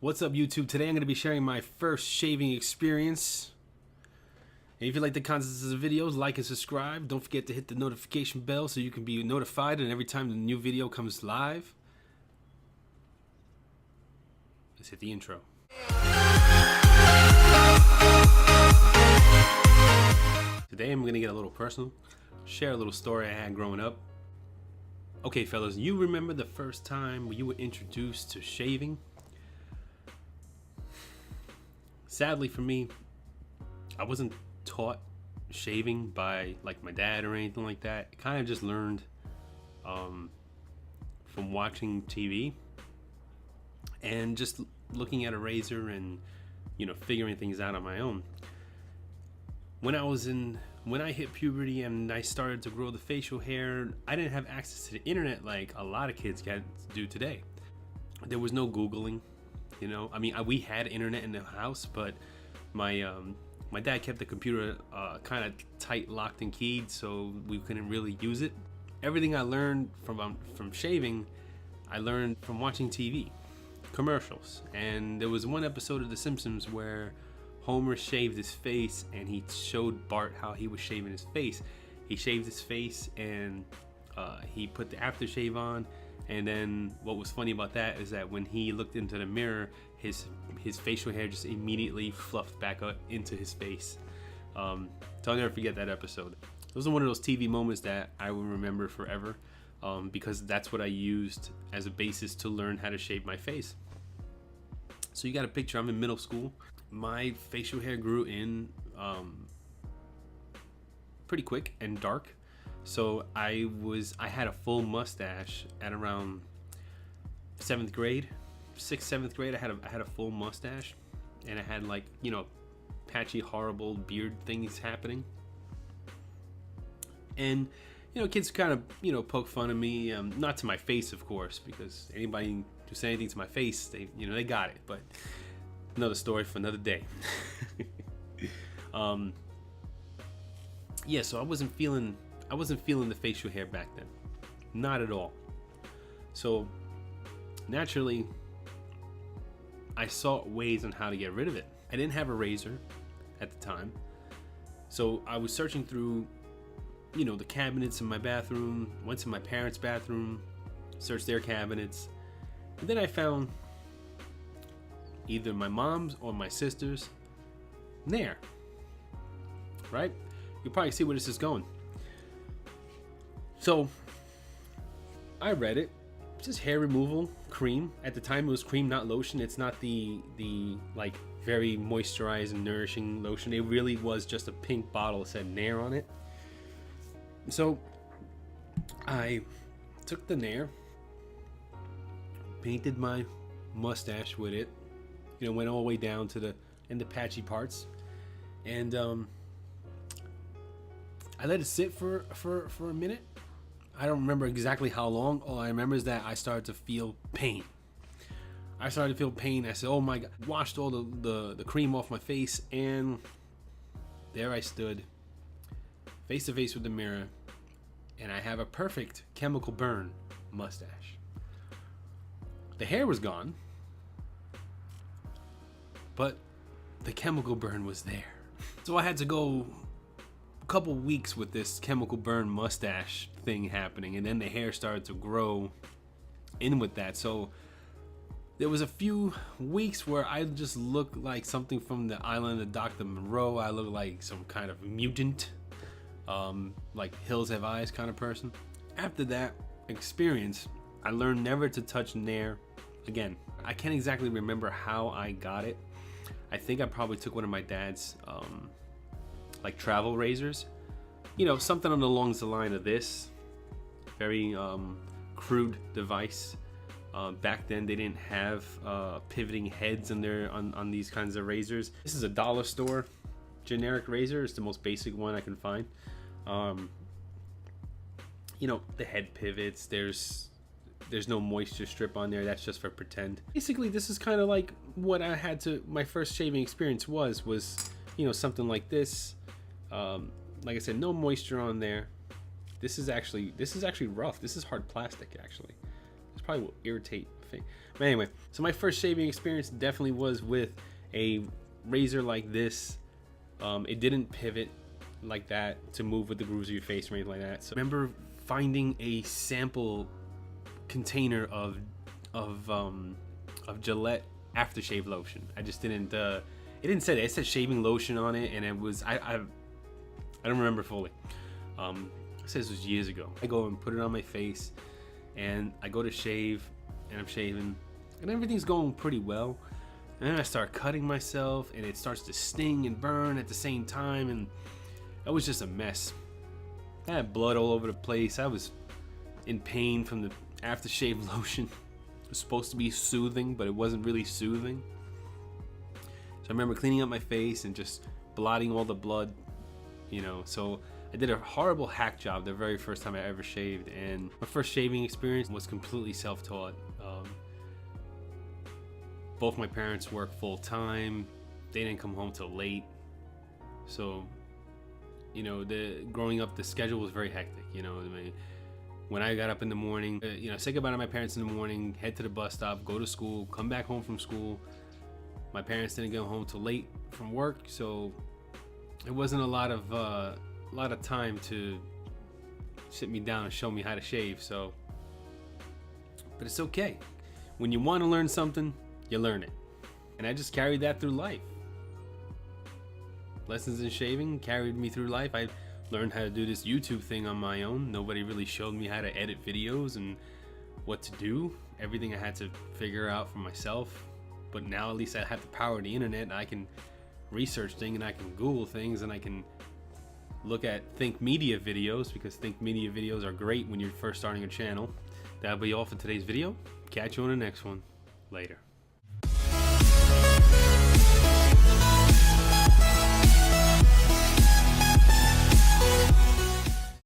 What's up, YouTube? Today I'm going to be sharing my first shaving experience. And if you like the contents of the videos, like and subscribe. Don't forget to hit the notification bell so you can be notified and every time the new video comes live. Let's hit the intro. Today I'm going to get a little personal, share a little story I had growing up. Okay, fellas, you remember the first time you were introduced to shaving? Sadly for me, I wasn't taught shaving by like my dad or anything like that. I kind of just learned from watching TV and just looking at a razor and, you know, figuring things out on my own. When I hit puberty and I started to grow the facial hair, I didn't have access to the internet like a lot of kids do today. There was no Googling. You know, I mean, we had internet in the house, but my dad kept the computer kind of tight, locked and keyed, so we couldn't really use it. Everything I learned from shaving, I learned from watching TV, commercials. And there was one episode of The Simpsons where Homer shaved his face, and he showed Bart how he was shaving his face. He shaved his face, and he put the aftershave on. And then what was funny about that is that when he looked into the mirror, his facial hair just immediately fluffed back up into his face. So I'll never forget that episode. It was one of those TV moments that I will remember forever, because that's what I used as a basis to learn how to shave my face. So you got a picture, I'm in middle school. My facial hair grew in pretty quick and dark. So I had a full mustache at around 7th grade, 6th, 7th grade. I had a full mustache, and I had, like, you know, patchy, horrible beard things happening. And, you know, kids kind of, you know, poke fun of me, not to my face, of course, because anybody who said anything to my face, they got it. But another story for another day. Yeah, so I wasn't feeling the facial hair back then, not at all. So naturally, I sought ways on how to get rid of it. I didn't have a razor at the time, so I was searching through, you know, the cabinets in my bathroom. Went to my parents' bathroom, searched their cabinets, and then I found either my mom's or my sister's Nair. Right? You'll probably see where this is going. So I read it. It's just hair removal cream. At the time it was cream, not lotion. It's not the like very moisturized and nourishing lotion. It really was just a pink bottle that said Nair on it. So I took the Nair, painted my mustache with it, you know, went all the way down to the patchy parts, and I let it sit for a minute. I don't remember exactly how long. All I remember is that I started to feel pain. I started to feel pain. I said, oh my God. Washed all the cream off my face, and there I stood, face to face with the mirror, and I have a perfect chemical burn mustache. The hair was gone, but the chemical burn was there. So I had to go a couple weeks with this chemical burn mustache thing happening, and then the hair started to grow in with that. So there was a few weeks where I just looked like something from the island of Dr. Monroe. I looked like some kind of mutant, like Hills Have Eyes kind of person. After that experience, I learned never to touch Nair again. I can't exactly remember how I got it. I think I probably took one of my dad's like travel razors, you know, something along the line of this. Very crude device. Back then they didn't have pivoting heads on these kinds of razors. This is a dollar store generic razor. It's the most basic one I can find. You know, the head pivots. There's no moisture strip on there. That's just for pretend. Basically, this is kind of like what I had to. My first shaving experience was you know, something like this. Like I said, no moisture on there. This is actually rough. This is hard plastic, actually. This probably will irritate shave. But anyway, so my first shaving experience definitely was with a razor like this. It didn't pivot like that to move with the grooves of your face or anything like that. So I remember finding a sample container of Gillette aftershave lotion. I just didn't. It didn't say that. It said shaving lotion on it, and it was I don't remember fully. It says it was years ago. I go and put it on my face, and I go to shave, and I'm shaving, and everything's going pretty well. And then I start cutting myself, and it starts to sting and burn at the same time, and it was just a mess. I had blood all over the place. I was in pain from the aftershave lotion. It was supposed to be soothing, but it wasn't really soothing. So I remember cleaning up my face and just blotting all the blood, you know. So I did a horrible hack job the very first time I ever shaved, and my first shaving experience was completely self-taught. Both my parents work full-time. They didn't come home till late. So, you know, growing up, the schedule was very hectic, you know. I mean, when I got up in the morning, you know, say goodbye to my parents in the morning, head to the bus stop, go to school, come back home from school. My parents didn't get home till late from work, so it wasn't a lot of time to sit me down and show me how to shave. So, but it's okay. When you want to learn something, you learn it, and I just carried that through life. Lessons in shaving carried me through life. I learned how to do this YouTube thing on my own. Nobody really showed me how to edit videos and what to do. Everything I had to figure out for myself. But now at least I have the power of the internet, and I can research things, and I can Google things, and I can look at Think Media videos, because Think Media videos are great when you're first starting a channel. That'll be all for today's video. Catch you on the next one. Later.